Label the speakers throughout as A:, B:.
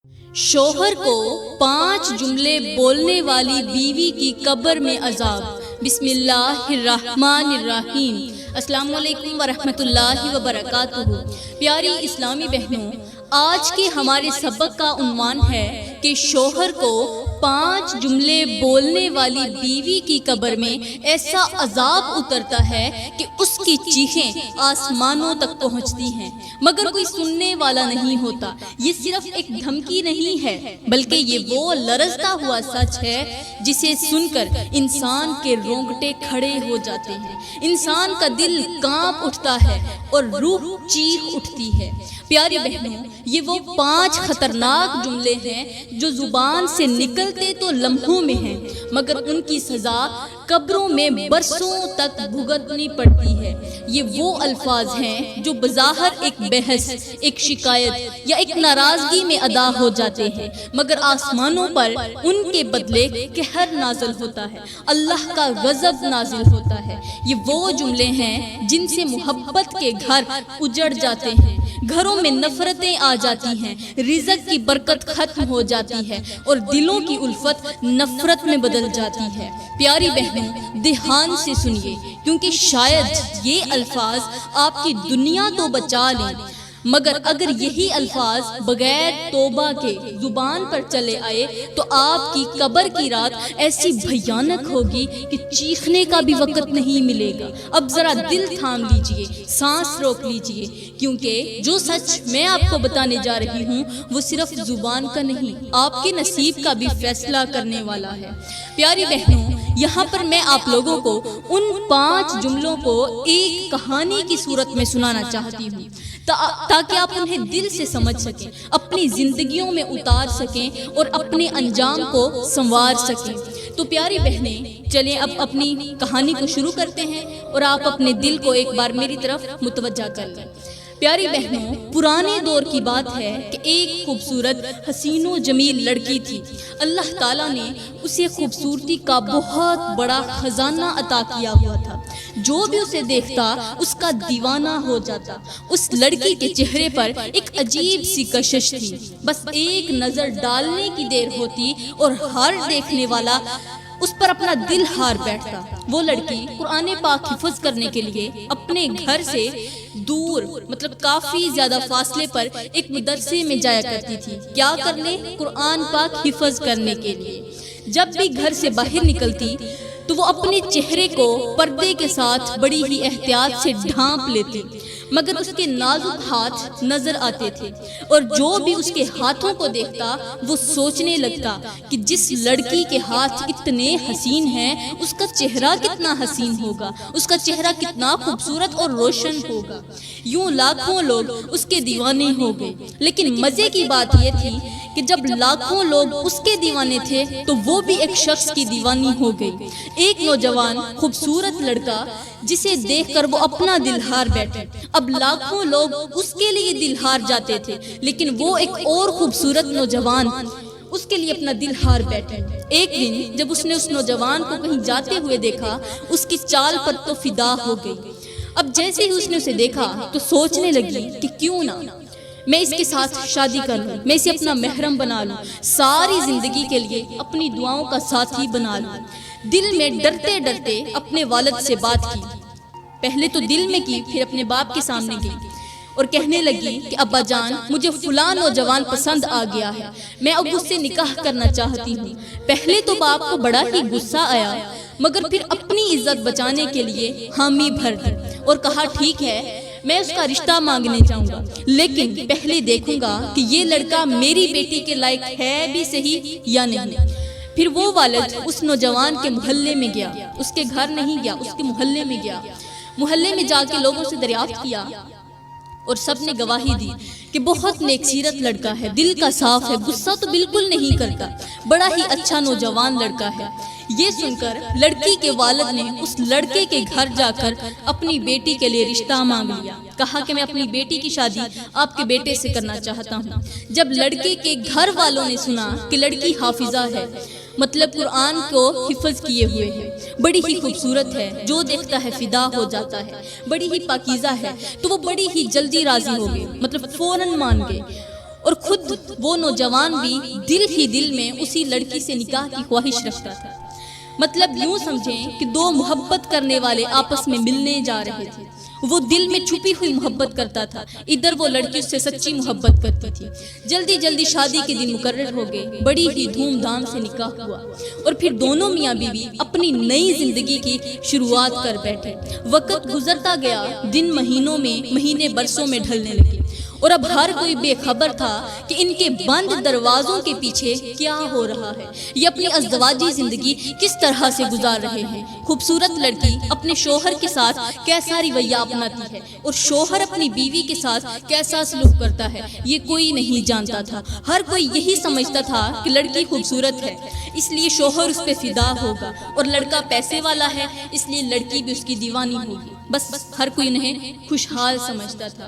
A: شوہر کو 5 جملے بولنے والی بیوی کی قبر میں عذاب۔ بسم اللہ الرحمن الرحیم۔ السلام علیکم ورحمۃ اللہ وبرکاتہ۔ پیاری اسلامی بہنوں، آج کے ہمارے سبق کا عنوان ہے کہ شوہر کو 5 جملے بولنے والی بیوی کی قبر میں ایسا عذاب اترتا ہے کہ اس کی چیخیں آسمانوں تک پہنچتی ہیں مگر کوئی سننے والا نہیں ہوتا۔ یہ صرف ایک دھمکی نہیں ہے بلکہ یہ وہ لرزتا ہوا سچ ہے جسے سن کر انسان کے رونگٹے کھڑے ہو جاتے ہیں، انسان کا دل کانپ اٹھتا ہے اور روح چیخ اٹھتی ہے۔ پیاری بہنوں، یہ وہ 5 خطرناک جملے ہیں جو زبان سے نکلتے تو لمحوں میں ہیں مگر ان کی سزا قبروں میں برسوں تک بھگتنی پڑتی ہے۔ یہ وہ الفاظ ہیں جو بظاہر ایک بحث، ایک شکایت یا ایک ناراضگی میں ادا ہو جاتے ہیں مگر آسمانوں پر ان کے بدلے قہر نازل ہوتا ہے، اللہ کا غضب نازل ہوتا ہے۔ یہ وہ جملے ہیں جن سے محبت کے گھر اجڑ جاتے ہیں، گھروں میں نفرتیں آ جاتی ہیں، رزق کی برکت ختم ہو جاتی ہے اور دلوں کی الفت نفرت میں بدل جاتی ہے۔ پیاری بہنوں، دھیان سے سنیے کیونکہ شاید یہ الفاظ آپ کی دنیا تو بچا لیں مگر اگر یہی الفاظ بغیر توبہ کے زبان پر چلے آئے تو آپ کی قبر کی رات ایسی بھیانک ہوگی کہ چیخنے کا بھی وقت نہیں ملے گا۔ اب ذرا دل تھام لیجئے، سانس روک لیجئے کیونکہ جو سچ میں آپ کو بتانے جا رہی ہوں وہ صرف زبان کا نہیں، آپ کے نصیب کا بھی فیصلہ کرنے والا ہے۔ پیاری بہنوں، یہاں پر میں آپ لوگوں کو ان 5 جملوں کو ایک کہانی کی صورت میں سنانا چاہتی ہوں تاکہ آپ انہیں دل سے سمجھ سکیں، اپنی زندگیوں میں اتار سکیں اور اپنے انجام کو سنوار سکیں۔ تو پیاری بہنیں، چلیں اب اپنی کہانی کو شروع کرتے ہیں اور آپ اپنے دل کو ایک بار میری طرف متوجہ کر لیں۔ پیاری بہنوں، پرانے دور کی بات ہے کہ ایک خوبصورت حسین و جمیل لڑکی تھی۔ اللہ تعالیٰ نے اسے خوبصورتی کا بہت بڑا خزانہ عطا کیا ہوا تھا، جو بھی اسے دیکھتا اس کا دیوانہ ہو جاتا۔ اس لڑکی کے چہرے پر ایک عجیب سی کشش تھی، بس ایک نظر ڈالنے کی دیر ہوتی اور ہر دیکھنے والا اس پر اپنا دل ہار بیٹھتا۔ وہ لڑکی قرآن پاک حفظ کرنے کے لیے اپنے گھر سے دور کافی زیادہ فاصلے پر ایک مدرسے میں جایا کرتی تھی۔ کیا کرنے؟ قرآن پاک حفظ کرنے کے لیے۔ جب بھی گھر سے باہر نکلتی تو وہ اپنے چہرے کو پردے کے ساتھ بڑی ہی احتیاط سے ڈھانپ لیتی مگر اس کے نازک ہاتھ نظر آتے تھے اور جو بھی اس کے ہاتھوں کو دیکھتا وہ سوچنے لگتا کہ جس لڑکی کے ہاتھ اتنے حسین ہیں اس کا چہرہ کتنا حسین ہوگا، اس کا چہرہ کتنا خوبصورت اور روشن ہوگا۔ یوں لاکھوں لوگ اس کے دیوانے ہو گئے، لیکن مزے کی بات یہ تھی کہ جب لاکھوں لوگ اس کے دیوانے تھے تو وہ بھی ایک شخص کی دیوانی ہو گئی، ایک نوجوان خوبصورت لڑکا جسے دیکھ کر وہ اپنا دل ہار بیٹھے۔ اب لاکھوں لوگ اس کے لیے دل ہار جاتے تھے لیکن وہ ایک اور خوبصورت نوجوان اس کے لیے اپنا دل ہار بیٹھے۔ ایک دن جب اس نے اس نوجوان کو کہیں جاتے ہوئے دیکھا، اس کی چال پر تو فدا ہو گئی۔ اب جیسے ہی اس نے اسے دیکھا تو سوچنے لگی کہ کیوں نہ میں اس کے ساتھ شادی کر لوں، میں اسے اپنا محرم بنا لوں، ساری زندگی کے لیے اپنی دعاؤں کا ساتھی بنا لوں۔ دل میں ڈرتے ڈرتے اپنے والد سے بات کی، پہلے تو دل میں کی پھر اپنے باپ کے سامنے گئی اور کہنے لگی کہ ابا جان، مجھے فلاں نوجوان پسند آ گیا ہے، میں اب اس سے نکاح کرنا چاہتی ہوں۔ پہلے تو باپ کو بڑا ہی غصہ آیا مگر پھر اپنی عزت بچانے کے لیے حامی بھر دی اور کہا ٹھیک ہے، میں اس کا رشتہ مانگنے جاؤں گا لیکن پہلے دیکھوں گا کہ یہ لڑکا میری بیٹی کے لائق ہے بھی صحیح یا نہیں۔ پھر وہ والد اس نوجوان کے محلے میں گیا، اس کے گھر نہیں گیا، اس کے محلے میں گیا۔ محلے میں جا کے لوگوں سے دریافت کیا اور سب نے گواہی دی کہ بہت نیک سیرت لڑکا ہے، دل کا صاف ہے، غصہ تو بالکل نہیں کرتا، بڑا ہی اچھا نوجوان لڑکا ہے۔ یہ سن کر لڑکی کے والد نے اس لڑکے کے گھر جا کر اپنی بیٹی کے لیے رشتہ مانگ لیا، کہا کہ میں اپنی بیٹی کی شادی آپ کے بیٹے سے کرنا چاہتا ہوں۔ جب لڑکے کے گھر والوں نے سنا کہ لڑکی حافظہ ہے، قرآن کو حفظ کیے ہوئے ہے، بڑی ہی خوبصورت ہے، جو دیکھتا ہے فدا ہو جاتا ہے، بڑی ہی پاکیزہ ہے، تو وہ بڑی ہی جلدی راضی ہو گئے، فوراً مان گئے۔ اور خود وہ نوجوان بھی دل ہی دل میں اسی لڑکی سے نکاح کی خواہش رکھتا تھا۔ مطلب یوں سمجھیں کہ دو محبت کرنے والے آپس میں ملنے جا رہے تھے۔ وہ دل میں چھپی ہوئی محبت کرتا تھا، ادھر وہ لڑکی اس سے سچی محبت کرتی تھی۔ جلدی جلدی شادی کے دن مقرر ہو گئے، بڑی ہی دھوم دھام سے نکاح ہوا اور پھر دونوں میاں بیوی اپنی نئی زندگی کی شروعات کر بیٹھے۔ وقت گزرتا گیا، دن مہینوں میں، مہینے برسوں میں ڈھلنے لگے اور اب ہر کوئی بے خبر تھا کہ ان کے بند دروازوں کے پیچھے کیا ہو رہا ہے، یہ اپنی ازدواجی زندگی کس طرح سے گزار رہے ہیں۔ خوبصورت لڑکی اپنے شوہر کے ساتھ کیسا رویہ اپناتی ہے اور شوہر اپنی بیوی کے ساتھ کیسا سلوک کرتا ہے، یہ کوئی نہیں جانتا تھا۔ ہر کوئی یہی سمجھتا تھا کہ لڑکی خوبصورت ہے اس لیے شوہر اس پہ فدا ہوگا، اور لڑکا پیسے والا ہے اس لیے لڑکی بھی اس کی دیوانی ہوگی۔ بس ہر کوئی انہیں خوشحال سمجھتا تھا۔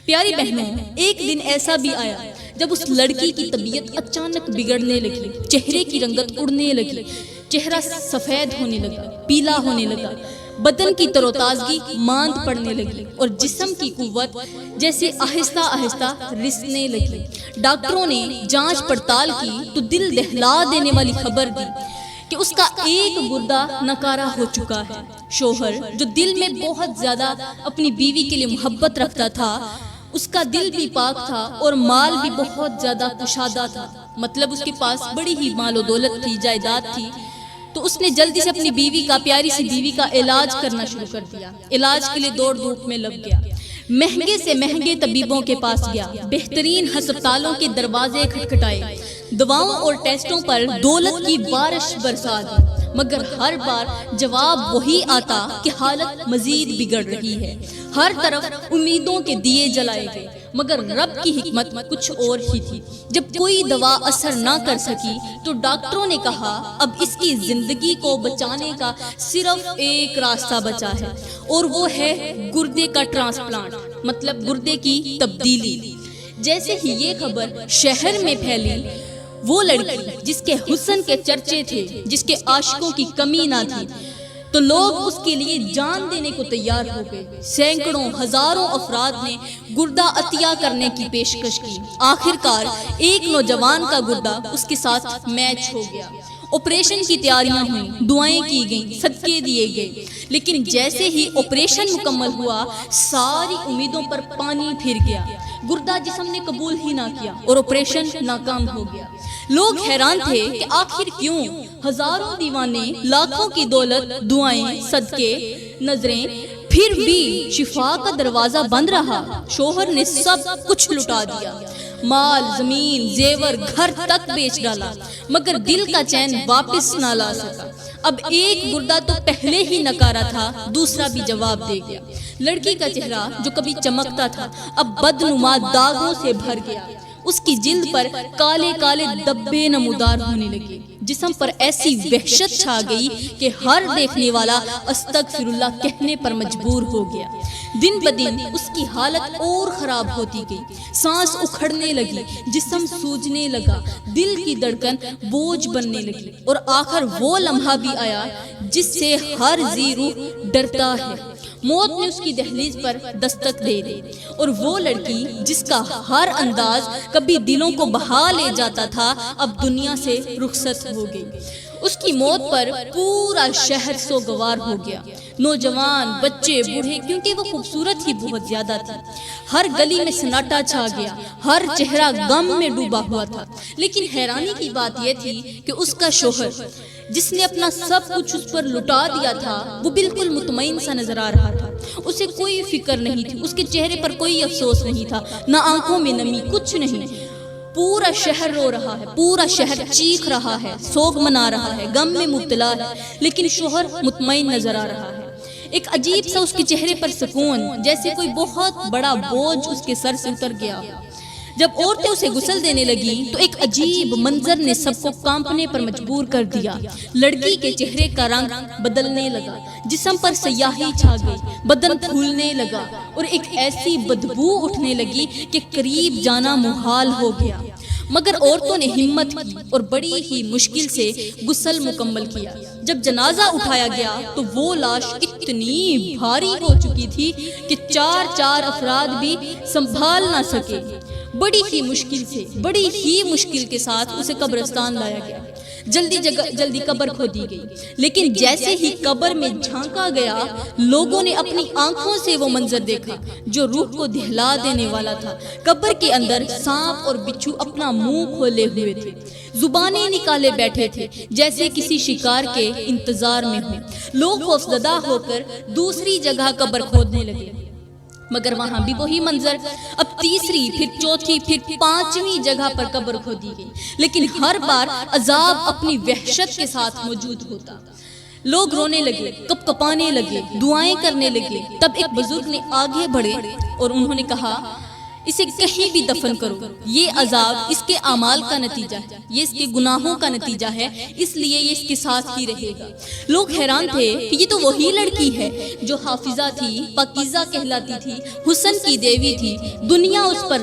A: پیاری بہنوں، ایک دن ایسا بھی آیا جب اس لڑکی کی طبیعت اچانک بگڑنے لگی، چہرے کی رنگت اڑنے لگی، چہرہ سفید ہونے لگا، پیلا ہونے لگا، بدن کی تر و تازگی ماند پڑنے لگی اور جسم کی قوت جیسے آہستہ آہستہ رسنے لگی۔ ڈاکٹروں نے جانچ پڑتال کی تو دل دہلا دینے والی خبر دی کہ اس کا ایک گردہ ناکارہ ہو چکا ہے۔ شوہر جو دل میں بہت زیادہ اپنی بیوی کے لیے محبت رکھتا تھا، اس کا دل بھی پاک تھا اور مال بھی بہت زیادہ کشادہ تھا، مطلب اس کے پاس بڑی ہی مال و دولت تھی، جائیداد تھی۔ تو اس نے جلدی سے اپنی بیوی کا، پیاری سی بیوی کا علاج کرنا شروع کر دیا۔ علاج کے لیے دوڑ دھوپ میں لگ گیا، مہنگے سے مہنگے طبیبوں کے پاس گیا، بہترین ہسپتالوں کے دروازے کھٹکھٹائے، دواؤں اور ٹیسٹوں پر دولت کی بارش برسا دی، مگر ہر بار جواب وہی آتا کہ حالت مزید بگڑ رہی ہے۔ ہر طرف امیدوں کے دیے جلائے گئے، مگر رب کی حکمت کچھ اور ہی تھی۔ جب کوئی دوا اثر نہ کر سکی تو ڈاکٹروں نے کہا اب اس کی زندگی کو بچانے کا صرف ایک راستہ بچا ہے، اور وہ ہے گردے کا ٹرانسپلانٹ، مطلب گردے کی تبدیلی۔ جیسے ہی یہ خبر شہر میں پھیلی، وہ لڑکی جس کے حسن کے چرچے تھے، جس کے عاشقوں کی کمی نہ تھی، تو لوگ اس کے لیے جان دینے کو تیار ہو گئے۔ سینکڑوں ہزاروں افراد نے گردہ عطیہ کرنے کی پیشکش کی۔ آخرکار ایک نوجوان کا گردہ اس کے ساتھ میچ ہو گیا۔ آپریشن کی تیاریاں ہوئیں، دعائیں کی گئیں، صدقے دیے گئے، لیکن جیسے ہی آپریشن مکمل ہوا ساری امیدوں پر پانی پھر گیا۔ گردہ جسم نے قبول ہی نہ کیا اور آپریشن ناکام ہو گیا۔ لوگ حیران تھے کہ آخر کیوں؟ ہزاروں دیوانے، لاکھوں کی دولت، دعائیں، صدقے، نظریں، پھر بھی شفا کا دروازہ بند رہا۔ شوہر نے سب کچھ لٹا دیا، مال، زمین، زیور، گھر تک بیچ ڈالا، مگر دل کا چین واپس نہ لا سکا۔ اب ایک گردہ تو پہلے ہی نکارا تھا، دوسرا بھی جواب دے گیا۔ لڑکی کا چہرہ جو کبھی چمکتا تھا اب بدنما داغوں سے بھر گیا۔ اس کی جلد پر کالے کالے دبے نمودار ہونے لگے، جسم پر ایسی وحشت چھا گئی کہ ہر دیکھنے والا استغفر اللہ کہنے پر مجبور ہو گیا۔ دن بدن اس کی حالت اور خراب ہوتی گئی، سانس اکھڑنے لگی، جسم سوجنے لگا، دل کی دھڑکن بوجھ بننے لگی، اور آخر وہ لمحہ بھی آیا جس سے ہر ذی روح ڈرتا ہے۔ موت نے اس کی دہلیز پر دستک دے دی، اور وہ لڑکی جس کا ہر انداز کبھی دلوں کو بہا لے جاتا تھا اب دنیا سے رخصت ہو گئی۔ اس کی موت پر پورا شہر سوگوار ہو گیا، نوجوان، بچے، بوڑھے، کیونکہ وہ خوبصورت ہی بہت زیادہ تھی۔ ہر گلی میں سناٹا چھا گیا، ہر چہرہ غم میں ڈوبا ہوا تھا۔ لیکن حیرانی کی بات یہ تھی کہ اس کا شوہر جس نے اپنا سب کچھ اس پر لٹا دیا تھا وہ بالکل مطمئن سا نظر آ رہا تھا۔ اسے کوئی فکر نہیں تھی، اس کے چہرے پر کوئی افسوس نہیں تھا، نہ آنکھوں میں نمی، کچھ نہیں۔ پورا شہر رو رہا ہے، پورا شہر چیخ رہا ہے، سوگ منا رہا ہے، غم میں مبتلا ہے، لیکن شوہر مطمئن نظر آ رہا ہے۔ ایک عجیب سا اس کے چہرے پر سکون، جیسے کوئی بہت بڑا بوجھ اس کے سر سے اتر گیا۔ جب عورتیں اسے غسل دینے لگیں تو ایک عجیب منظر نے سب کو کانپنے پر مجبور کر دیا۔ لڑکی کے چہرے کا رنگ بدلنے لگا، جسم پر سیاہی چھا گئی، بدن پھولنے لگا، اور ایک ایسی بدبو اٹھنے لگی کہ قریب جانا محال ہو گیا۔ مگر عورتوں نے ہمت کی اور بڑی ہی مشکل سے غسل مکمل کیا۔ جب جنازہ اٹھایا گیا تو وہ لاش اتنی بھاری ہو چکی تھی کہ چار افراد بھی سنبھال نہ سکے۔ بڑی ہی مشکل کے ساتھ اسے قبرستان لایا گیا۔ جلدی قبر کھودی گئی، لیکن جیسے ہی قبر میں جھانکا گیا، لوگوں نے اپنی آنکھوں سے وہ منظر دیکھا جو روح کو دہلا دینے والا تھا۔ قبر کے اندر سانپ اور بچھو اپنا منہ کھولے ہوئے تھے، زبانیں نکالے بیٹھے تھے جیسے کسی شکار کے انتظار میں ہوں۔ لوگ خوفزدہ ہو کر دوسری جگہ قبر کھودنے لگے، مگر وہاں بھی وہی منظر۔ اب تیسری، پھر چوتھی، پھر پانچویں جگہ پر قبر کھودی گئی، لیکن ہر بار عذاب اپنی وحشت کے ساتھ موجود ہوتا۔ لوگ رونے لگے، کپ کپانے لگے، دعائیں کرنے لگے۔ تب ایک بزرگ نے آگے بڑھے اور انہوں نے کہا، اسے کہیں بھی دفن کرو، یہ عذاب اس کے اعمال کا نتیجہ ہے، یہ اس کے گناہوں کا نتیجہ ہے، اس لیے یہ اس کے ساتھ ہی رہے گا۔ لوگ حیران تھے کہ یہ تو وہی لڑکی ہے جو حافظہ تھی، پاکیزہ کہلاتی تھی، حسن کی دیوی تھی، دنیا اس پر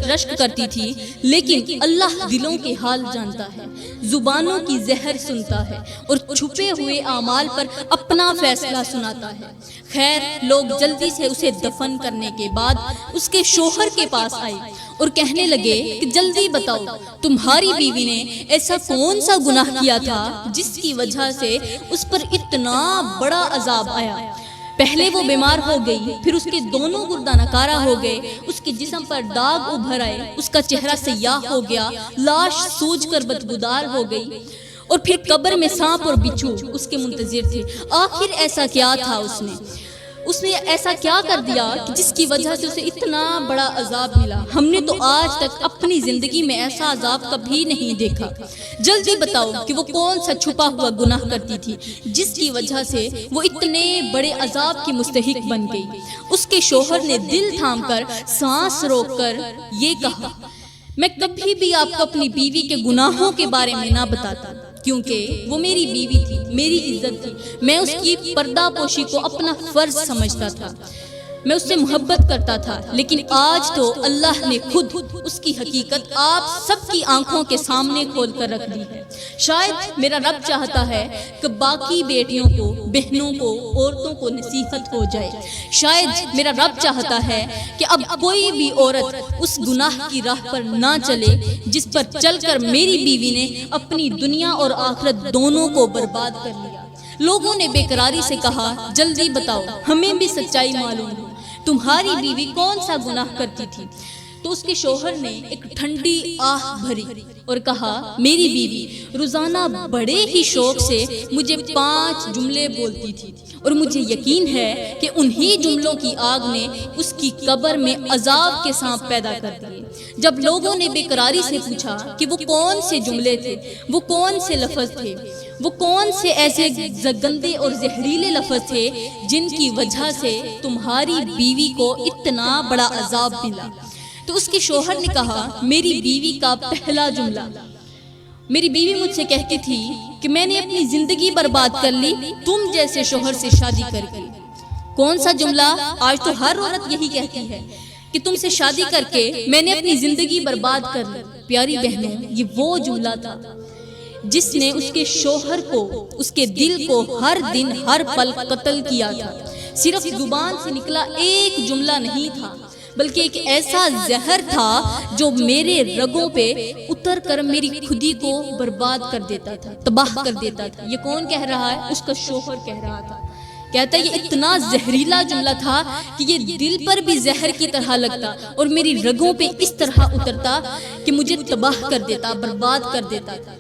A: رشک کرتی تھی، لیکن اللہ دلوں کے حال جانتا ہے، زبانوں کی زہر سنتا ہے اور چھپے ہوئے اعمال پر اپنا فیصلہ سناتا ہے۔ خیر، لوگ جلدی سے اسے دفن کرنے کے بعد اس کے شوہر کے پاس آئے اور کہنے لگے کہ جلدی بتاؤ، تمہاری بیوی نے ایسا کون سا گناہ کیا تھا جس کی وجہ سے اس پر اتنا بڑا عذاب آیا؟ پہلے وہ بیمار ہو گئی، پھر اس کے دونوں گردہ نکارہ ہو گئے، اس کے جسم پر داغ ابھر آئے، اس کا چہرہ سیاہ ہو گیا، لاش سوج کر بدبودار ہو گئی، اور پھر قبر میں سانپ اور بچھو اس کے منتظر تھے۔ آخر ایسا کیا تھا اس نے ایسا کیا کر دیا کہ جس کی وجہ سے اسے اتنا بڑا عذاب ملا؟ ہم نے تو آج تک اپنی زندگی میں ایسا عذاب کبھی نہیں دیکھا۔ جلدی بتاؤ کہ وہ کون سا چھپا ہوا گناہ کرتی تھی جس کی وجہ سے وہ اتنے بڑے عذاب کی مستحق بن گئی۔ اس کے شوہر نے دل تھام کر، سانس روک کر یہ کہا، میں کبھی بھی آپ کو اپنی بیوی کے گناہوں کے بارے میں نہ بتاتا، کیونکہ وہ میری بیوی تھی، میری عزت تھی، میں اس کی پردہ پوشی کو اپنا فرض سمجھتا تھا، میں اس سے محبت کرتا تھا، لیکن آج تو اللہ نے خود اس کی حقیقت آپ سب کی آنکھوں کے سامنے کھول کر رکھ دی ہے۔ شاید میرا رب چاہتا ہے کہ باقی بیٹیوں کو، بہنوں کو، عورتوں کو نصیحت ہو جائے۔ شاید میرا رب چاہتا ہے کہ اب کوئی بھی عورت اس گناہ کی راہ پر نہ چلے جس پر چل کر میری بیوی نے اپنی دنیا اور آخرت دونوں کو برباد کر لیا۔ لوگوں نے بے قراری سے کہا، جلدی بتاؤ، ہمیں بھی سچائی معلوم ہو، تمہاری بیوی کون سا گناہ کرتی تھی؟ تو اس کے شوہر نے ایک ٹھنڈی آہ بھری اور کہا، میری بیوی روزانہ بڑے ہی شوق سے مجھے 5 جملے بولتی تھی، اور مجھے یقین ہے کہ انہی جملوں کی آگ نے اس کی قبر میں عذاب کے سانپ پیدا کر دیے۔ جب لوگوں نے بے قراری سے پوچھا کہ وہ کون سے جملے تھے، وہ کون سے لفظ تھے، وہ کون سے ایسے گندے اور زہریلے لفظ تھے جن کی وجہ سے تمہاری بیوی کو اتنا بڑا عذاب ملا، تو اس کے شوہر نے کہا، میری بیوی کا پہلا جملہ، میری بیوی مجھ سے کہتی تھی کہ میں نے اپنی زندگی برباد کر لی تم جیسے شوہر سے شادی کر کے۔ کون سا جملہ؟ آج تو ہر عورت یہی کہتی ہے کہ تم سے شادی کر کے میں نے اپنی زندگی برباد کر لی۔ پیاری بہنوں، یہ وہ جملہ تھا جس نے اس کے شوہر کو، اس کے دل کو ہر دن ہر پل قتل کیا تھا۔ صرف زبان سے نکلا ایک جملہ نہیں تھا، بلکہ ایک ایسا زہر تھا جو میرے رگوں پہ اتر کر میری خودی کو برباد کر دیتا تھا، تباہ کر دیتا تھا۔ یہ کون کہہ رہا ہے؟ اس کا شوہر کہہ رہا تھا۔ کہتا ہے یہ اتنا زہریلا جملہ تھا کہ یہ دل پر بھی زہر کی طرح لگتا اور میری رگوں پہ اس طرح اترتا کہ مجھے تباہ کر دیتا، برباد کر دیتا تھا۔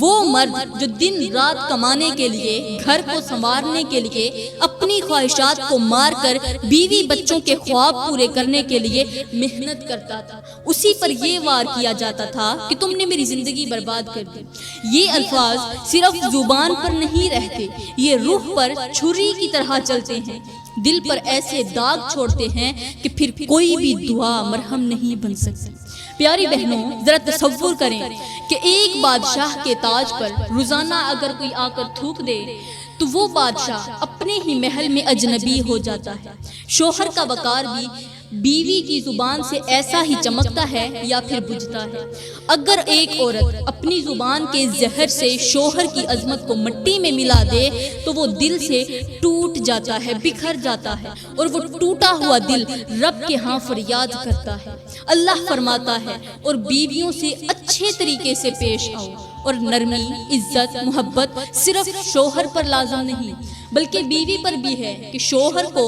A: وہ مرد جو دن رات کمانے کے لیے، گھر کو سنوارنے کے لیے، اپنی خواہشات کو مار کر بیوی بچوں کے خواب پورے کرنے کے لیے محنت کرتا تھا، اسی پر یہ وار کیا جاتا تھا کہ تم نے میری زندگی برباد کر دی۔ یہ الفاظ صرف زبان پر نہیں رہتے، یہ روح پر چھری کی طرح چلتے ہیں، دل پر ایسے داغ چھوڑتے ہیں کہ پھر کوئی بھی دعا مرہم نہیں بن سکتی۔ پیاری بہنوں، ذرا تصور کریں کہ ایک بادشاہ کے تاج پر روزانہ اگر کوئی آ کر تھوک دے تو وہ بادشاہ اپنے ہی محل میں اجنبی ہو جاتا ہے، شوہر کا وقار بھی بیوی کی زبان سے ایسا ہی چمکتا ہے یا پھر بجھتا ہے۔ اگر ایک عورت اپنی زبان کے زہر سے شوہر کی عظمت کو مٹی میں ملا دے تو وہ دل سے ٹوٹ جاتا ہے، بکھر جاتا ہے، اور وہ ٹوٹا ہوا دل رب کے ہاں فریاد کرتا ہے۔ اللہ فرماتا ہے اور بیویوں سے اچھے طریقے سے پیش آؤ، اور نرمی، عزت، محبت صرف شوہر پر لازم نہیں بلکہ بیوی پر بھی ہے کہ شوہر کو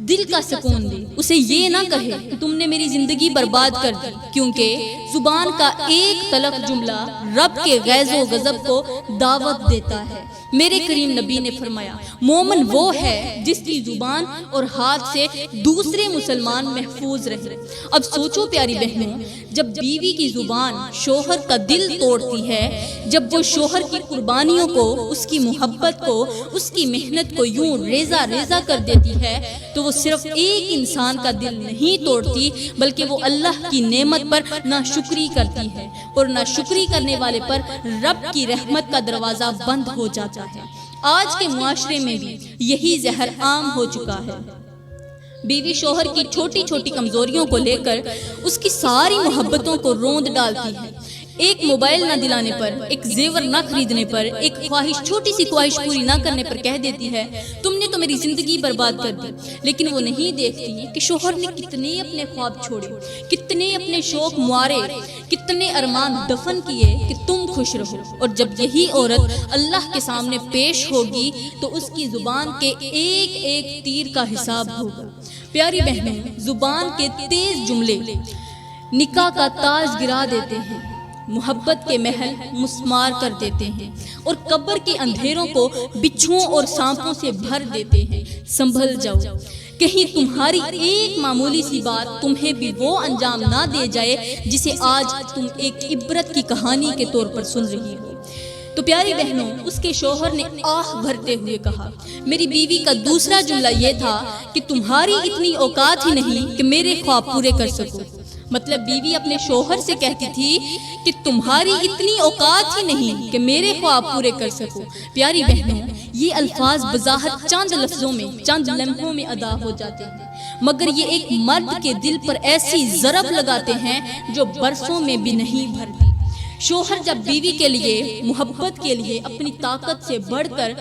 A: دل کا سکون دے، اسے یہ نہ کہے کہ تم نے میری زندگی برباد کر دی، کیونکہ زبان کا ایک تلخ جملہ رب کے غیظ و غضب کو دعوت دیتا ہے۔ میرے کریم نبی نے فرمایا مومن وہ ہے جس کی زبان اور ہاتھ سے دوسرے مسلمان محفوظ رہے۔ اب سوچو پیاری بہنوں، جب بیوی کی زبان شوہر کا دل توڑتی ہے، جب وہ شوہر کی قربانیوں کو، اس کی محبت کو، اس کی محنت کو یوں ریزہ ریزہ کر دیتی ہے، تو وہ صرف ایک انسان کا دل نہیں توڑتی بلکہ وہ اللہ کی نعمت پر ناشکری کرتی ہے، اور ناشکری کرنے والے پر رب کی رحمت کا دروازہ بند ہو جاتا ہے۔ آج کے معاشرے میں بھی یہی زہر عام ہو چکا ہے۔ بیوی شوہر کی چھوٹی چھوٹی کمزوریوں کو لے کر اس کی ساری محبتوں کو روند ڈالتی ہے۔ ایک موبائل نہ دلانے پر، ایک زیور نہ خریدنے پر، ایک خواہش، چھوٹی سی خواہش پوری نہ کرنے پر کہہ دیتی ہے تم نے تو میری زندگی برباد کر دی۔ لیکن وہ نہیں دیکھتی کہ شوہر نے کتنے اپنے خواب چھوڑے، کتنے اپنے شوق مارے، کتنے ارمان دفن کیے کہ تم خوش رہو۔ اور جب یہی عورت اللہ کے سامنے پیش ہوگی تو اس کی زبان کے ایک ایک تیر کا حساب ہوگا۔ پیاری بہنیں، زبان کے تیز جملے نکاح کا تاج گرا دیتے ہیں، محبت کے محل مسمار کر دیتے ہیں، اور قبر کے اندھیروں کو بچھوؤں اور سانپوں سے بھر دیتے ہیں۔ سنبھل جاؤ، کہیں تمہاری ایک معمولی سی بات تمہیں بھی وہ انجام نہ دے جائے جسے آج تم ایک عبرت کی کہانی کے طور پر سن رہی ہو۔ تو پیاری بہنوں، اس کے شوہر نے آہ بھرتے ہوئے کہا، میری بیوی کا دوسرا جملہ یہ تھا کہ تمہاری اتنی اوقات ہی نہیں کہ میرے خواب پورے کر سکو۔ مطلب بیوی اپنے شوہر سے کہتی تھی کہ تمہاری اتنی اوقات ہی نہیں کہ میرے خواب پورے کر سکو۔ پیاری بہنوں، یہ الفاظ بظاہر چند لفظوں میں، چند لمحوں میں ادا ہو جاتے ہیں، مگر یہ ایک مرد کے دل پر ایسی ضرب لگاتے ہیں جو برسوں میں بھی نہیں بھرتی۔ شوہر جب بیوی کے لیے، محبت کے لیے اپنی طاقت سے بڑھ کر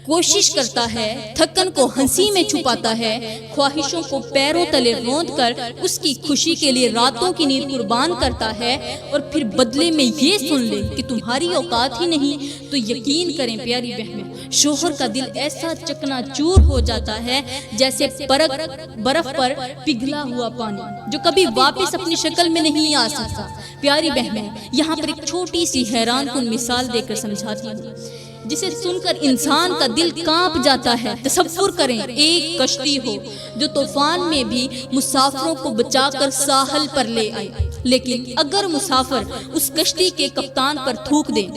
A: کوشش کرتا ہے، تھکن کو ہنسی میں چھپاتا ہے، خواہشوں کو پیروں تلے روند کر اس کی خوشی کے لیے راتوں کی نیند قربان کرتا ہے، اور پھر بدلے میں یہ سن لے کہ تمہاری اوقات ہی نہیں، تو یقین کریں پیاری بہنیں، شوہر کا دل ایسا چکنا چور ہو جاتا ہے جیسے برف پر پگھلا ہوا پانی جو کبھی واپس اپنی شکل میں نہیں آ سکتا۔ پیاری بہنیں، یہاں پر ایک چھوٹی سی حیران کن مثال دے کر سمجھاتی ہوں جسے سن کر انسان کا دل کانپ جاتا ہے۔ تصور کریں ایک کشتی ہو جو طوفان میں بھی مسافروں کو بچا کر ساحل پر لے آئے، لیکن اگر مسافر اس کشتی کے کپتان پر تھوک دیں،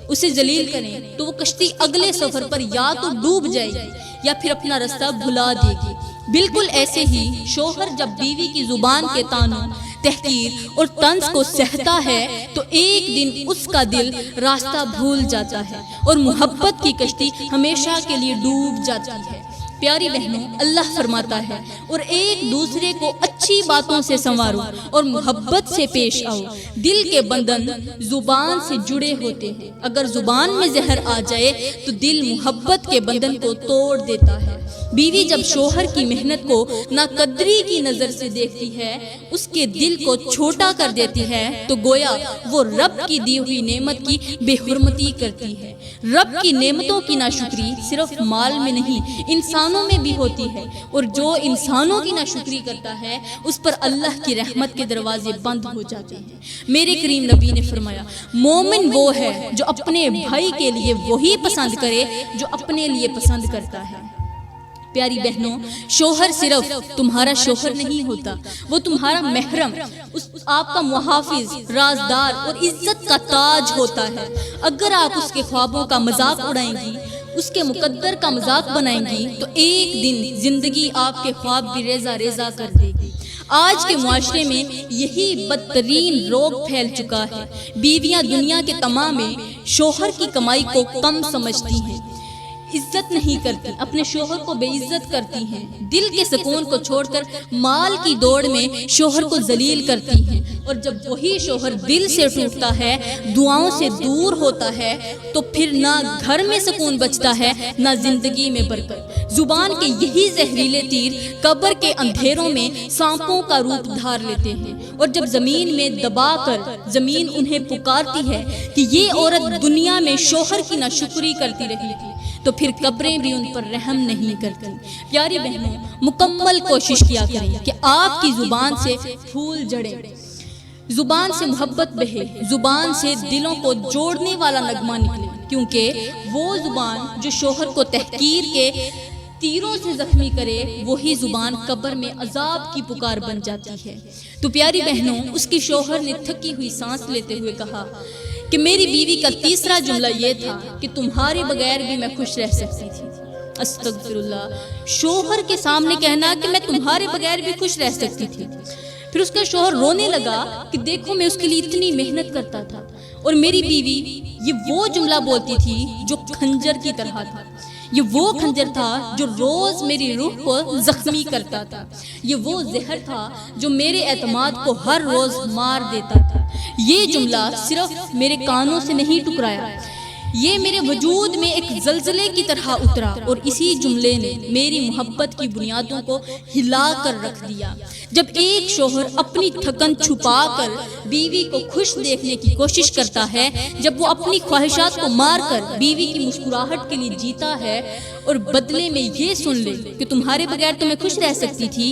A: اسے ذلیل کریں، تو وہ کشتی اگلے سفر پر یا تو ڈوب جائے گی یا پھر اپنا راستہ بھلا دے گی۔ بالکل ایسے ہی شوہر جب بیوی کی زبان کے طعنوں، تحقیر اور طنز کو سہتا ہے تو ایک دن اس کا دل راستہ بھول جاتا ہے اور محبت کی کشتی ہمیشہ کے لیے ڈوب جاتی ہے۔ پیاری بہنوں، اللہ فرماتا ہے اور ایک دوسرے کو اچھی باتوں سے سنوارو اور محبت سے پیش آؤ۔ دل کے بندھن زبان سے جڑے ہوتے ہیں، اگر زبان میں زہر آ جائے تو دل محبت کے بندھن کو توڑ دیتا ہے۔ بیوی جب شوہر کی محنت کو ناقدری کی نظر سے دیکھتی ہے، اس کے دل کو چھوٹا کر دیتی ہے، تو گویا وہ رب کی دی ہوئی نعمت کی بے حرمتی کرتی ہے۔ رب کی نعمتوں کی ناشکری صرف مال میں نہیں، انسانوں میں بھی ہوتی ہے، اور جو انسانوں کی ناشکری کرتا ہے اس پر اللہ کی رحمت کے دروازے بند ہو جاتے ہیں۔ میرے کریم نبی نے فرمایا، مومن وہ ہے جو اپنے بھائی کے لیے وہی پسند کرے جو اپنے لیے پسند کرتا ہے۔ پیاری بہنوں، شوہر صرف تمہارا شوہر نہیں ہوتا، وہ تمہارا محرم، آپ کا محافظ، رازدار اور عزت کا تاج ہوتا ہے۔ اگر آپ اس کے خوابوں کا مذاق اڑائیں گی، اس کے مقدر کا مذاق بنائیں گی، تو ایک دن زندگی آپ کے خواب بھی ریزہ ریزہ کر دے گی۔ آج کے معاشرے میں یہی بدترین روگ پھیل چکا ہے۔ بیویاں دنیا کے تمام میں شوہر کی کمائی کو کم سمجھتی ہیں، عزت نہیں کرتی، اپنے شوہر کو بے عزت کرتی ہیں، دل کے سکون کو چھوڑ کر مال کی دوڑ میں شوہر کو ذلیل کرتی ہیں، اور جب وہی شوہر دل سے ٹوٹتا ہے، دعاؤں سے دور ہوتا ہے، تو پھر نہ گھر میں سکون بچتا ہے نہ زندگی میں برکت۔ زبان کے یہی زہریلے تیر قبر کے اندھیروں میں سانپوں کا روپ دھار لیتے ہیں، اور جب زمین میں دبا کر زمین انہیں پکارتی ہے کہ یہ عورت دنیا میں شوہر کی ناشکری کرتی رہی تھی، تو پھر قبریں بھی ان پر رحم نہیں کرتی۔ پیاری بہنوں، مکمل کوشش کیا کریں کہ آپ کی زبان سے پھول جڑیں، زبان سے محبت بہے، زبان سے دلوں کو جوڑنے والا نغمہ نکلے، کیونکہ وہ زبان جو شوہر کو تحقیر کے تیروں سے زخمی کرے، وہی زبان قبر میں عذاب کی پکار بن جاتی ہے۔ تو پیاری بہنوں، اس کی شوہر نے تھکی ہوئی سانس لیتے ہوئے کہا کہ میری بیوی کا تیسرا جملہ یہ تھا کہ تمہارے بغیر بھی میں خوش رہ سکتی تھی۔ استغفر اللہ، شوہر کے سامنے کہنا کہ میں تمہارے بغیر بھی خوش رہ سکتی تھی۔ پھر اس کا شوہر رونے لگا کہ دیکھو میں اس کے لیے اتنی محنت کرتا تھا، اور میری بیوی یہ وہ جملہ بولتی تھی جو کھنجر کی طرح تھا، یہ وہ کھنجر تھا جو روز میری روح کو زخمی کرتا تھا، یہ وہ زہر تھا جو میرے اعتماد کو ہر روز مار دیتا تھا۔ یہ جملہ صرف میرے کانوں سے نہیں ٹکرایا، یہ میرے وجود میں ایک زلزلے کی طرح اترا، اور اسی جملے نے میری محبت کی بنیادوں کو ہلا کر رکھ دیا۔ جب ایک شوہر اپنی تھکن چھپا کر بیوی کو خوش دیکھنے کی کوشش کرتا ہے، جب وہ اپنی خواہشات کو مار کر بیوی کی مسکراہٹ کے لیے جیتا ہے، اور بدلے میں یہ سن لے کہ تمہارے بغیر تو میں خوش رہ سکتی تھی،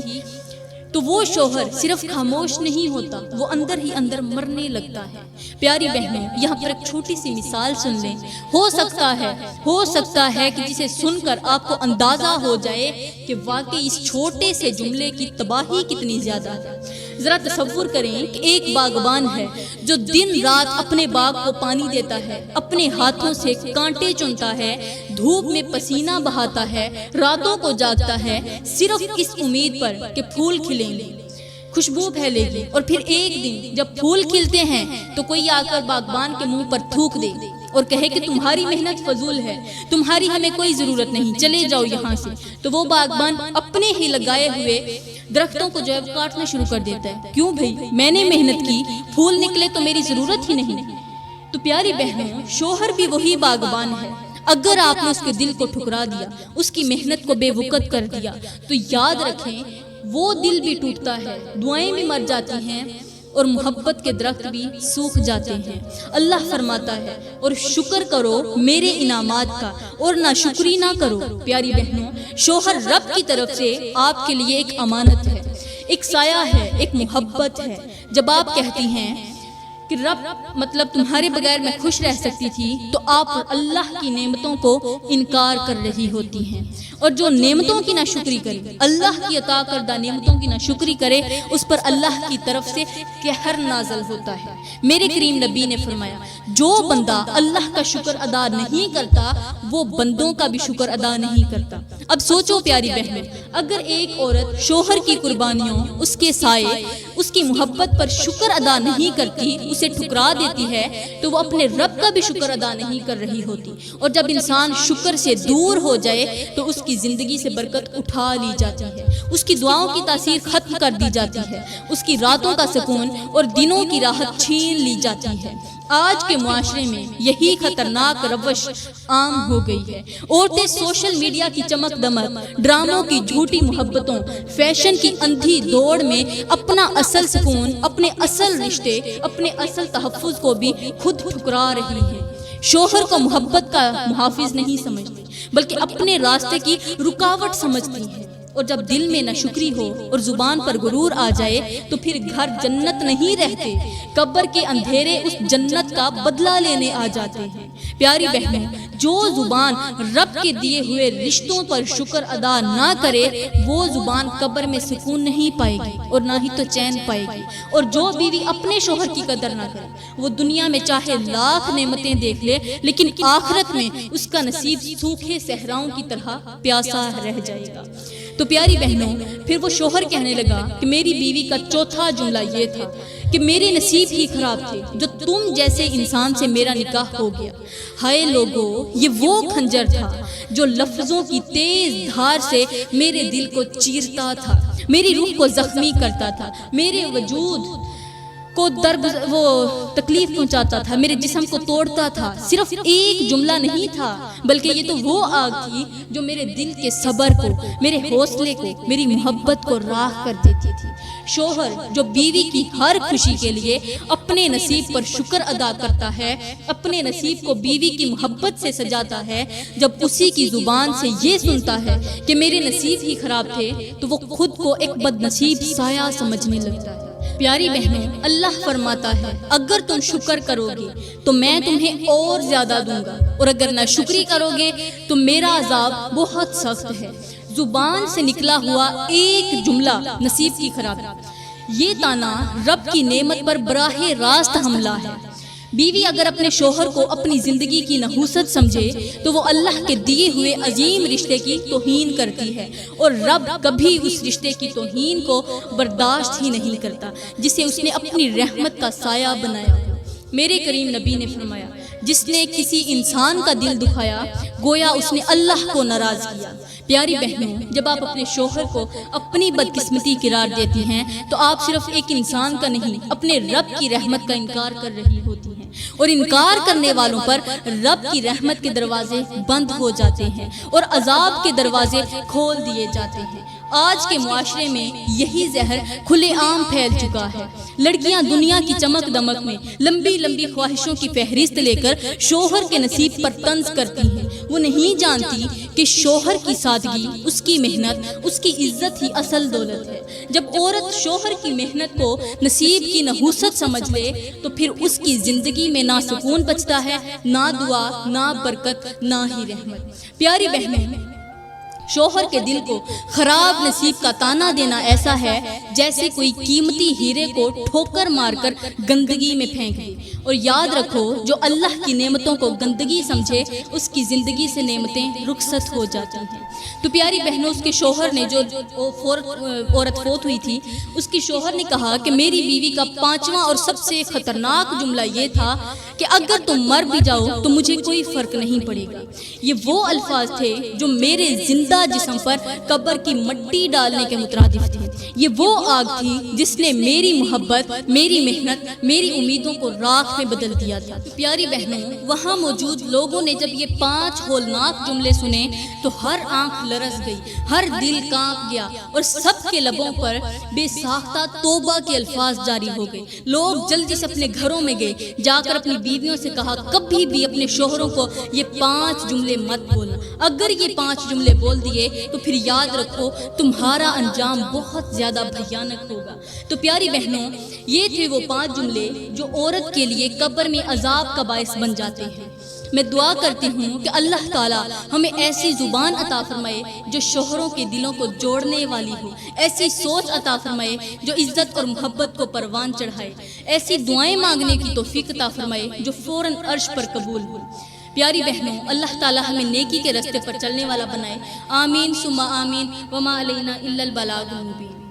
A: تو وہ شوہر صرف خاموش نہیں ہوتا، وہ اندر ہی اندر مرنے لگتا ہے۔ پیاری بہنیں، یہاں پر ایک چھوٹی سی مثال سن لیں، ہو سکتا ہے کہ جسے سن کر آپ کو اندازہ ہو جائے کہ واقعی اس چھوٹے سے جملے کی تباہی کتنی زیادہ ہے۔ ذرا تصور کریں کہ ایک باغبان ہے جو دن رات اپنے باغ کو پانی دیتا ہے، اپنے ہاتھوں سے کانٹے چنتا ہے، دھوپ میں پسینہ بہاتا ہے، راتوں کو جاگتا ہے، صرف اس امید پر کہ پھول کھلیں گے، خوشبو پھیلے گی، اور پھر ایک دن جب پھول کھلتے ہیں تو کوئی آ کر باغبان کے منہ پر تھوک دے اور کہے کہ تمہاری محنت فضول ہے، تمہاری ہمیں کوئی ضرورت نہیں، چلے جاؤ یہاں سے، تو وہ باغبان اپنے ہی لگائے ہوئے درختوں کو جو ہے کاٹنا شروع کر دیتا ہے۔ کیوں بھئی، میں نے محنت کی، پھول نکلے تو میری ضرورت ہی نہیں۔ تو پیاری بہنوں، شوہر بھی وہی باغبان ہے، اگر آپ نے اس کے دل کو ٹھکرا دیا، اس کی محنت کو بے وقت کر دیا، تو یاد رکھیں وہ دل بھی ٹوٹتا ہے، دعائیں بھی مر جاتی ہیں، اور محبت کے درخت بھی سوکھ جاتے ہیں۔ اللہ فرماتا ہے، اور شکر کرو میرے انعامات کا اور ناشکری نہ کرو۔ پیاری بہنوں، شوہر رب کی طرف سے آپ کے لیے ایک امانت ہے، ایک سایہ ہے، ایک محبت ہے۔ جب آپ کہتی ہیں کہ رب مطلب تمہارے بغیر میں خوش رہ سکتی تھی، تو آپ اللہ کی نعمتوں کو انکار کر رہی ہوتی ہیں، اور جو نعمتوں کی ناشکری کرے، اللہ کی عطا کردہ نعمتوں کی ناشکری کرے، اس پر اللہ کی طرف سے قہر نازل ہوتا ہے۔ میرے کریم نبی نے فرمایا، جو بندہ اللہ کا شکر ادا نہیں کرتا، وہ بندوں کا بھی شکر ادا نہیں کرتا۔ اب سوچو پیاری بہنوں، اگر ایک عورت شوہر کی قربانیوں، اس کے سائے، اس کی محبت پر شکر ادا نہیں کرتی، اسے ٹھکرا دیتی ہے، تو وہ اپنے رب کا بھی شکر ادا نہیں کر رہی ہوتی، اور جب انسان شکر سے دور ہو جائے تو اس کی زندگی سے برکت اٹھا لی جاتی ہے، اس کی دعاؤں کی تاثیر ختم کر دی جاتی ہے، اس کی راتوں کا سکون اور دنوں کی راحت چھین لی جاتی ہے۔ آج کے معاشرے میں یہی خطرناک روش عام ہو گئی ہے۔ عورتیں سوشل میڈیا کی چمک دمک، ڈراموں کی جھوٹی محبتوں، فیشن کی اندھی دوڑ میں اپنا اصل سکون، اپنے اصل رشتے، اپنے اصل تحفظ کو بھی خود ٹھکرا رہی ہیں۔ شوہر کو محبت کا محافظ نہیں سمجھتی، بلکہ اپنے راستے کی رکاوٹ سمجھتی ہیں، اور جب دل میں ناشکری ہو اور زبان پر غرور آ جائے تو پھر گھر جنت نہیں رہتے، قبر کے اندھیرے اس جنت کا بدلہ لینے آ جاتے ہیں۔ پیاری بہنیں، جو زبان رب کے دیے ہوئے رشتوں پر شکر ادا نہ کرے، وہ زبان قبر میں سکون نہیں پائے گی اور نہ ہی تو چین پائے گی، اور جو بیوی اپنے شوہر کی قدر نہ کرے، وہ دنیا میں چاہے لاکھ نعمتیں دیکھ لے، لیکن آخرت میں اس کا نصیب سوکھے صحراؤں کی طرح پیاسا رہ جائے گا۔ تو پیاری بہنوں، پھر وہ شوہر کہنے لگا کہ میری بیوی کا چوتھا جملہ یہ تھا کہ میرے نصیب ہی خراب تھے جو تم جیسے انسان سے میرا نکاح ہو گیا۔ ہائے لوگو، یہ وہ خنجر تھا جو لفظوں کی تیز دھار سے میرے دل کو چیرتا تھا، میری روح کو زخمی کرتا تھا، میرے وجود کو وہ تکلیف پہنچاتا تھا، میرے جسم کو توڑتا تھا۔ صرف ایک جملہ نہیں تھا، بلکہ یہ تو وہ آگ تھی جو میرے دل کے صبر کو، میرے حوصلے کو، میری محبت کو راکھ کر دیتی تھی۔ شوہر جو بیوی کی ہر خوشی کے لیے اپنے نصیب پر شکر ادا کرتا ہے، اپنے نصیب کو بیوی کی محبت سے سجاتا ہے، جب اسی کی زبان سے یہ سنتا ہے کہ میرے نصیب ہی خراب تھے، تو وہ خود کو ایک بد نصیب سایہ سمجھنے لگتا ہے۔ پیاری بہنوں، اللہ فرماتا ہے اگر تم شکر کرو گے تو میں تمہیں اور زیادہ دوں گا، اور اگر ناشکری کرو گے تو میرا عذاب بہت سخت ہے۔ زبان سے نکلا ہوا ایک جملہ نصیب کی خرابی، یہ تانا رب کی نعمت پر براہ راست حملہ ہے۔ بیوی اگر اپنے شوہر کو اپنی زندگی کی نحوست سمجھے تو وہ اللہ کے دیے ہوئے عظیم رشتے کی توہین کرتی ہے، اور رب کبھی اس رشتے کی توہین کو برداشت ہی نہیں کرتا جسے اس نے اپنی رحمت کا سایہ بنایا ہو۔ میرے کریم نبی نے فرمایا، جس نے کسی انسان کا دل دکھایا گویا اس نے اللہ کو ناراض کیا۔ پیاری بہنوں، جب آپ اپنے شوہر کو اپنی بدقسمتی قرار دیتی ہیں تو آپ صرف ایک انسان کا نہیں، اپنے رب کی رحمت کا انکار کر رہی ہوتی ہیں، اور انکار کرنے والوں پر رب کی رحمت کے دروازے بند ہو جاتے ہیں اور عذاب کے دروازے کھول دیے جاتے ہیں۔ آج کے معاشرے میں یہی زہر کھلے عام پھیل چکا ہے۔ لڑکیاں دنیا کی چمک دمک میں لمبی لمبی خواہشوں کی فہرست لے کر شوہر کے نصیب پر طنز کرتی ہیں۔ وہ نہیں جانتی کہ شوہر کی سادگی، اس کی محنت، اس کی عزت ہی اصل دولت ہے۔ جب عورت شوہر کی محنت کو نصیب کی نحوست سمجھ لے تو پھر اس کی زندگی میں نہ سکون بچتا ہے، نہ دعا، نہ برکت، نہ ہی رحمت۔ پیاری بہنیں، شوہر کے دل کو خراب نصیب کا تانا دینا ایسا ہے جیسے کوئی قیمتی ہیرے کو ٹھوکر مار کر گندگی میں پھینک دے۔ اور یاد رکھو، جو اللہ کی نعمتوں کو گندگی سمجھے اس کی زندگی سے نعمتیں رخصت ہو جاتی ہیں۔ تو پیاری بہنوں، اس کے شوہر نے، جو عورت فوت ہوئی تھی، اس کی شوہر نے کہا کہ میری بیوی کا 5واں اور سب سے خطرناک جملہ یہ تھا کہ اگر تم مر بھی جاؤ تو مجھے کوئی فرق نہیں پڑے گا۔ یہ وہ الفاظ تھے جو میرے زندہ جسم پر قبر کی مٹی ڈالنے کے مترادف تھے۔ یہ وہ آگ تھی جس نے میری محبت، میری محنت، میری امیدوں کو راکھ میں بدل دیا تھا۔ پیاری بہنوں، وہاں موجود لوگوں نے جب یہ 5 ہولناک جملے سنے تو ہر آنکھ لرز گئی، ہر دل کانپ گیا، اور سب کے لبوں پر بے ساختہ توبہ کے الفاظ جاری ہو گئے۔ لوگ جلدی سے اپنے گھروں میں گئے، جا کر اپنی بیویوں سے کہا کبھی بھی اپنے شوہروں کو یہ 5 جملے مت بولنا۔ اگر یہ 5 جملے بول دیے تو پھر یاد رکھو تمہارا انجام بہت زیادہ بھیانک ہوگا۔ تو پیاری بہنوں، یہ تھے وہ 5 جملے جو عورت کے لیے قبر میں عذاب کا باعث بن جاتے ہیں۔ میں دعا کرتی ہوں کہ اللہ تعالیٰ ہمیں ایسی زبان عطا فرمائے جو شوہروں کے دلوں کو جوڑنے والی ہو، ایسی سوچ عطا فرمائے جو عزت اور محبت کو پروان چڑھائے، ایسی دعائیں مانگنے کی توفیق عطا فرمائے جو فوراً عرش پر قبول ہو۔ پیاری بہنوں، اللہ تعالیٰ ہمیں نیکی کے راستے پر چلنے والا بنائے۔ آمین ثم آمین، وما علینا الا البلاغ المبین۔